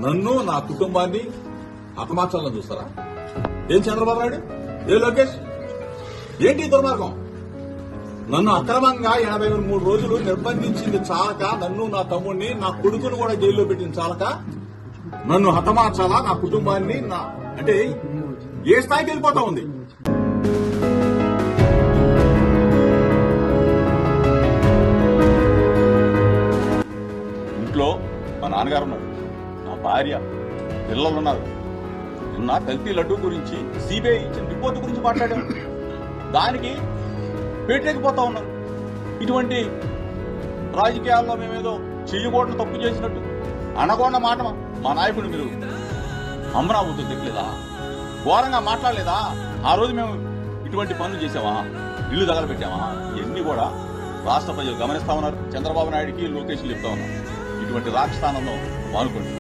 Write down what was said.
నన్ను నా కుటుంబాన్ని హతమార్చాలని చూస్తారా? ఏం చంద్రబాబు నాయుడు, ఏ లోకేష్, ఏంటి ఈ దుర్మార్గం? నన్ను అక్రమంగా 83 రోజులు నిర్బంధించింది చాలక, నన్ను నా తమ్ముడిని నా కొడుకును కూడా జైల్లో పెట్టింది చాలక నన్ను హతమార్చాలా? నా కుటుంబాన్ని అంటే ఏ స్థాయికి వెళ్ళిపోతా ఉంది? ఇంట్లో మా నాన్నగారు ఉన్నారు, నా భార్య, పిల్లలున్నారు. నిన్న కల్తీ లడ్డూ గురించి సిబిఐ ఇచ్చిన రిపోర్టు గురించి మాట్లాడాం. దానికి పేటరేకిపోతా ఉన్నాం. ఇటువంటి రాజకీయాల్లో మేమేదో చెయ్యకూడని తప్పు చేసినట్టు అనకూడన మాట మా నాయకుడు మీరు అమరావతి చెప్పలేదా? ఘోరంగా మాట్లాడలేదా? ఆ రోజు మేము ఇటువంటి పనులు చేసామా? ఇల్లు తగలబెట్టామా? ఇవన్నీ కూడా రాష్ట్ర ప్రజలు గమనిస్తా ఉన్నారు. చంద్రబాబు నాయుడికి, లోకేష్కి చెప్తా ఉన్నారు, ఇటువంటి రాజస్థానంలో మానుకోండి.